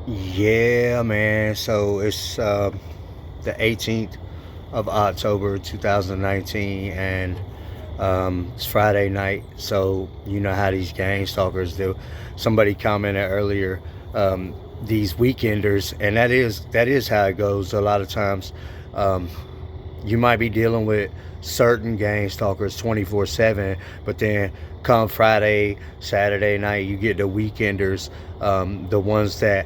Yeah, man. So it's the 18th of October 2019, and it's Friday night. So you know how these gang stalkers do. Somebody commented earlier, these weekenders, and that is how it goes a lot of times. Um, you might be dealing with certain gang stalkers 24/7, but then come Friday, Saturday night, you get the weekenders, the ones that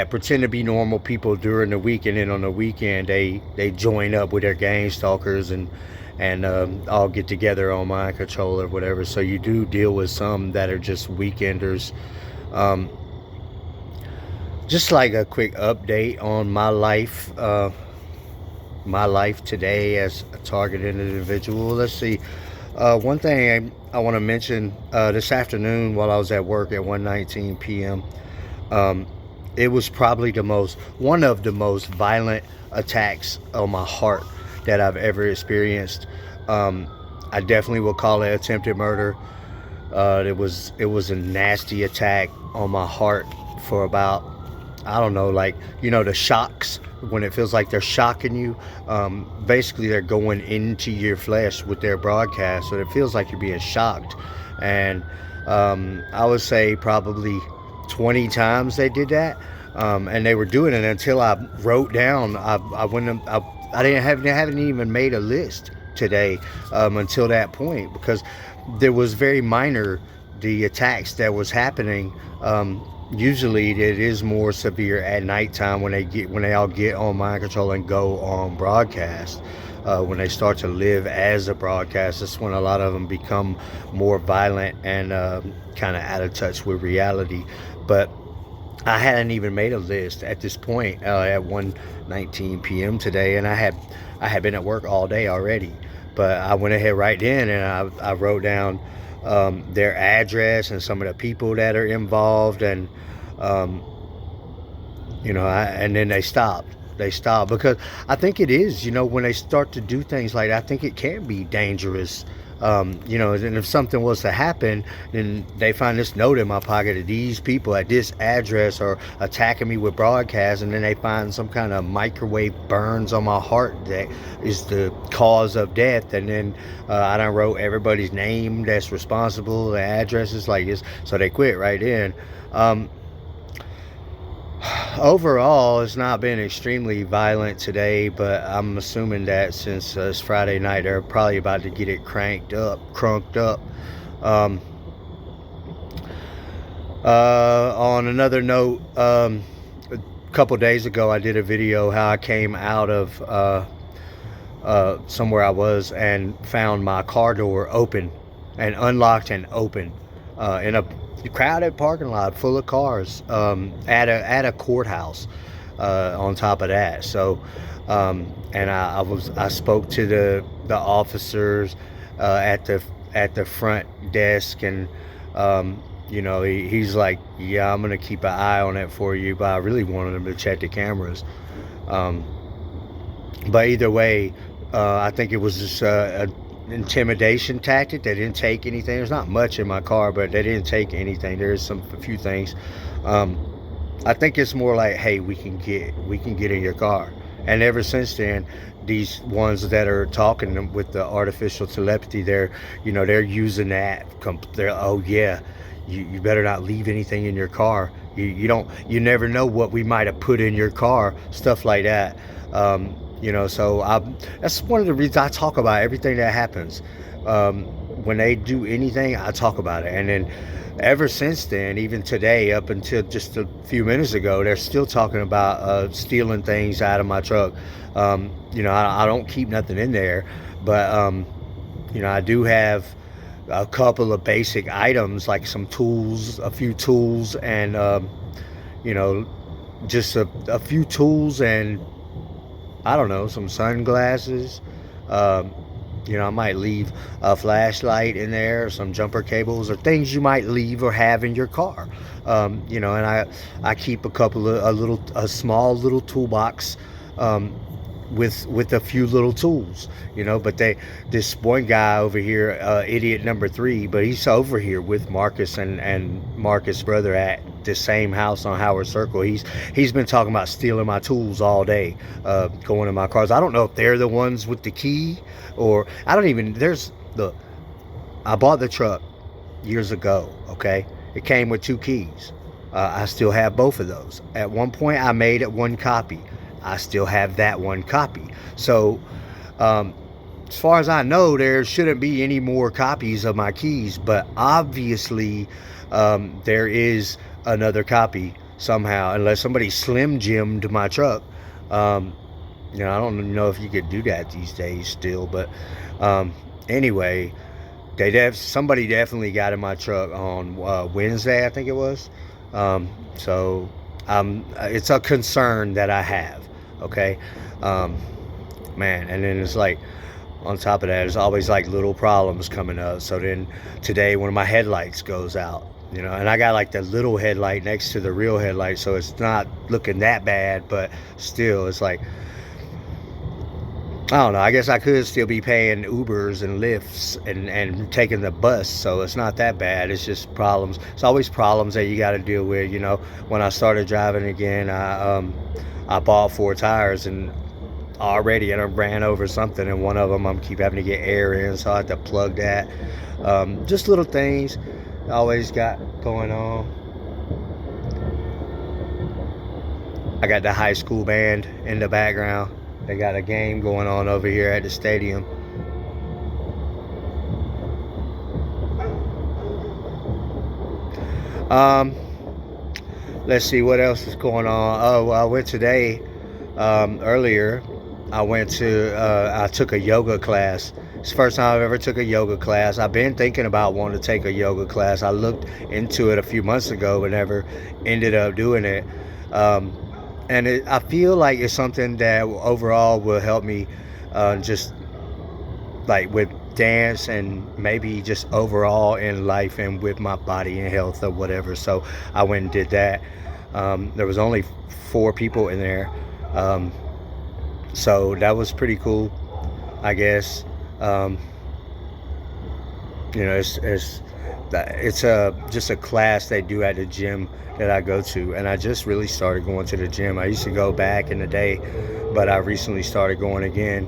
pretend to be normal people during the week, and then on the weekend they join up with their gang stalkers and all get together on mind control or whatever. So you do deal with some that are just weekenders. Um, just like a quick update on my life today as a targeted individual. Let's see. One thing I want to mention, this afternoon while I was at work at 1:19 p.m. Um, it was probably one of the most violent attacks on my heart that I've ever experienced. Um, I definitely will call it attempted murder. It was a nasty attack on my heart for about, I don't know, like, the shocks when it feels like they're shocking you. Basically, they're going into your flesh with their broadcast, so it feels like you're being shocked. And I would say probably 20 times they did that. And they were doing it until I wrote down. I wouldn't. I didn't have. Haven't even made a list today until that point, because there was very minor the attacks that was happening. Usually it is more severe at nighttime when they all get on mind control and go on broadcast. When they start to live as a broadcast, that's when a lot of them become more violent and kind of out of touch with reality. But I hadn't even made a list at this point at 1:19 p.m. today, and I had been at work all day already. But I went ahead right in and I wrote down their address and some of the people that are involved, and um, and then they stopped. They stopped because I think it is, when they start to do things like that, I think it can be dangerous. And if something was to happen, then they find this note in my pocket of these people at this address are attacking me with broadcast, and then they find some kind of microwave burns on my heart that is the cause of death. And then I done wrote everybody's name that's responsible, the addresses, like this, so they quit right in. Um, Overall, it's not been extremely violent today, but I'm assuming that since it's Friday night, they're probably about to get it crunked up. Um, on another note, a couple days ago, I did a video how I came out of somewhere I was and found my car door open and unlocked and open in a crowded parking lot full of cars at a courthouse. On top of that, so and I spoke to the officers at the front desk, and he's like, yeah, I'm gonna keep an eye on it for you, but I really wanted him to check the cameras. Um, but either way, I think it was just an intimidation tactic. They didn't take anything. There's not much in my car, but they didn't take anything. There's a few things. Um, I think it's more like, hey, we can get in your car. And ever since then, these ones that are talking with the artificial telepathy, they're using that. They're, oh yeah, you better not leave anything in your car. You never know what we might have put in your car, stuff like that. So that's one of the reasons I talk about everything that happens. When they do anything, I talk about it. And then ever since then, even today, up until just a few minutes ago, they're still talking about stealing things out of my truck. I don't keep nothing in there, but I do have a couple of basic items like some tools, a few tools, and you know, just a few tools, and I don't know, some sunglasses. Um, I might leave a flashlight in there, some jumper cables, or things you might leave or have in your car. And I keep a small little toolbox. Um, with a few little tools, but this one guy over here, idiot number three, but he's over here with Marcus and Marcus' brother at the same house on Howard Circle. He's been talking about stealing my tools all day, going in my cars. I don't know if they're the ones with the key, or I don't even. I bought the truck years ago. Okay, it came with two keys. I still have both of those. At one point, I made it one copy. I still have that one copy. So, as far as I know, there shouldn't be any more copies of my keys. But obviously, there is another copy somehow, unless somebody slim jimmed my truck. I don't know if you could do that these days still. But anyway, somebody definitely got in my truck on Wednesday, I think it was. So it's a concern that I have. Okay, man, and then it's like, on top of that, there's always like little problems coming up. So then today, one of my headlights goes out, and I got like the little headlight next to the real headlight, so it's not looking that bad, but still, it's like, I don't know. I guess I could still be paying Ubers and Lyfts and taking the bus, so it's not that bad. It's just problems. It's always problems that you got to deal with. When I started driving again, I bought 4 tires and already I ran over something, and one of them I'm keep having to get air in, so I had to plug that. Just little things I always got going on. I got the high school band in the background. They got a game going on over here at the stadium. Let's see what else is going on. Oh, I went today, earlier. I took a yoga class. It's the first time I've ever took a yoga class. I've been thinking about wanting to take a yoga class. I looked into it a few months ago, but never ended up doing it. And I feel like it's something that overall will help me, just like with dance and maybe just overall in life and with my body and health or whatever. So I went and did that. There was only 4 people in there. So that was pretty cool, I guess. It's just a class they do at the gym that I go to, and I just really started going to the gym. I used to go back in the day, but I recently started going again.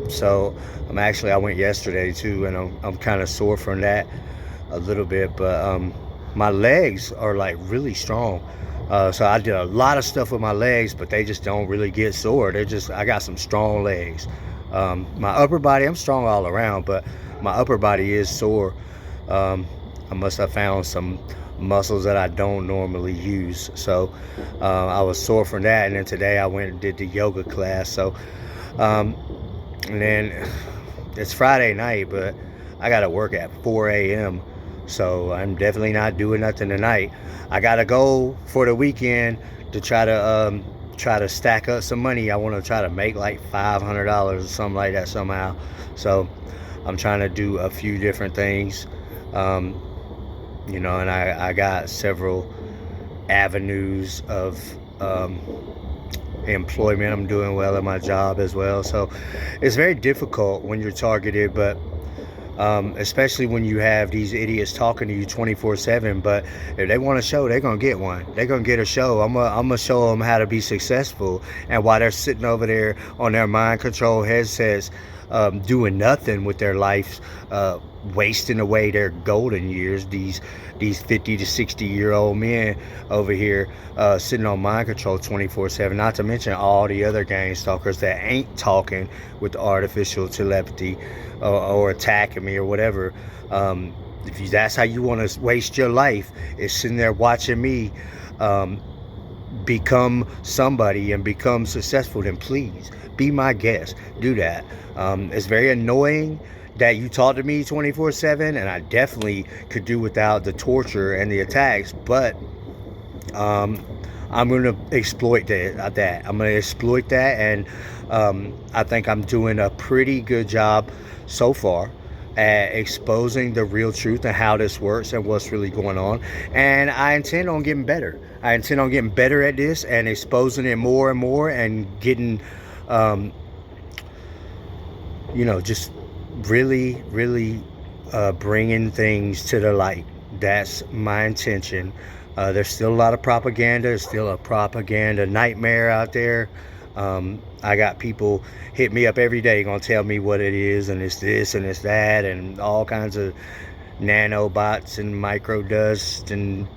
So I went yesterday too, and I'm kind of sore from that a little bit, but my legs are like really strong. So I did a lot of stuff with my legs, but they just don't really get sore. I got some strong legs. My upper body, I'm strong all around, but my upper body is sore. I must have found some muscles that I don't normally use. So I was sore from that. And then today I went and did the yoga class. So, and then it's Friday night, but I got to work at 4 a.m. So I'm definitely not doing nothing tonight. I got to go for the weekend to try to stack up some money. I want to try to make like $500 or something like that somehow. So I'm trying to do a few different things. And I got several avenues of employment. I'm doing well at my job as well. So it's very difficult when you're targeted, but especially when you have these idiots talking to you 24/7. But if they want a show, they're gonna get one. They're gonna get a show. I'm gonna show them how to be successful. And while they're sitting over there on their mind control headsets, doing nothing with their lives, wasting away their golden years, these 50 to 60-year-old men over here, sitting on mind control 24/7, not to mention all the other gang stalkers that ain't talking with artificial telepathy, or attacking me or whatever. That's how you want to waste your life, is sitting there watching me become somebody and become successful, then please be my guest. Do that. It's very annoying that you talk to me 24/7, and I definitely could do without the torture and the attacks, but I'm going to exploit that. I'm going to exploit that, and I think I'm doing a pretty good job so far at exposing the real truth and how this works and what's really going on. And I intend on getting better. I intend on getting better at this and exposing it more and more, and getting um, just really, really bringing things to the light. That's my intention. There's still a lot of propaganda. There's still a propaganda nightmare out there. I got people hit me up every day gonna tell me what it is, and it's this and it's that, and all kinds of nanobots and micro dust and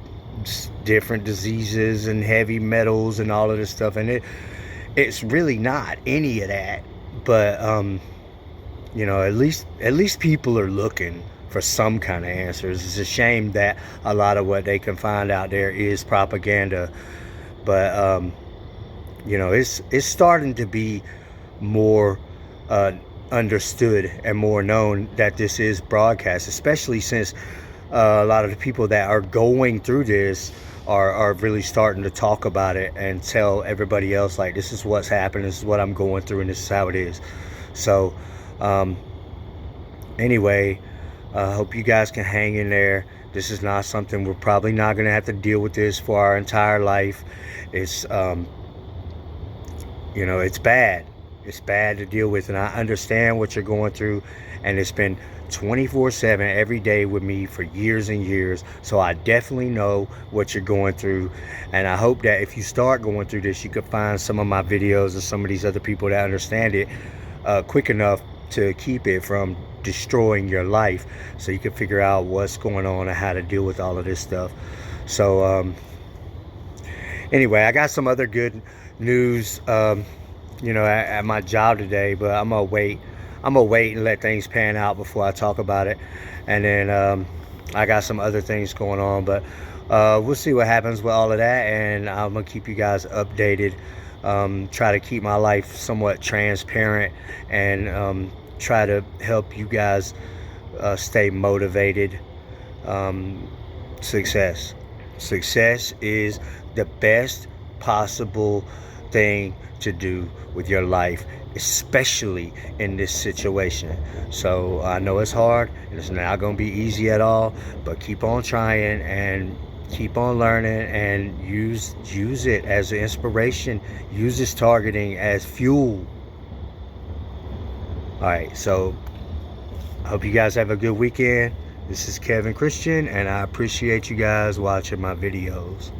different diseases and heavy metals and all of this stuff. And it's really not any of that. But at least people are looking for some kind of answers. It's a shame that a lot of what they can find out there is propaganda. But it's starting to be more understood and more known that this is broadcast, especially since a lot of the people that are going through this are really starting to talk about it and tell everybody else, like, this is what's happening, this is what I'm going through, and this is how it is. So anyway, I hope you guys can hang in there. This is not something, we're probably not going to have to deal with this for our entire life. It's it's bad. It's bad to deal with, and I understand what you're going through, and it's been 24/7 every day with me for years and years, so I definitely know what you're going through. And I hope that if you start going through this, you could find some of my videos or some of these other people that understand it quick enough to keep it from destroying your life, so you can figure out what's going on and how to deal with all of this stuff. So anyway, I got some other good news at my job today, but I'm gonna wait and let things pan out before I talk about it. And then I got some other things going on, but we'll see what happens with all of that, and I'm gonna keep you guys updated. Try to keep my life somewhat transparent, and try to help you guys stay motivated. Success is the best possible thing to do with your life, especially in this situation. So I know it's hard, and it's not going to be easy at all, but keep on trying and keep on learning, and use it as an inspiration. Use this targeting as fuel. All right, so I hope you guys have a good weekend. This is Kevin Christian, and I appreciate you guys watching my videos.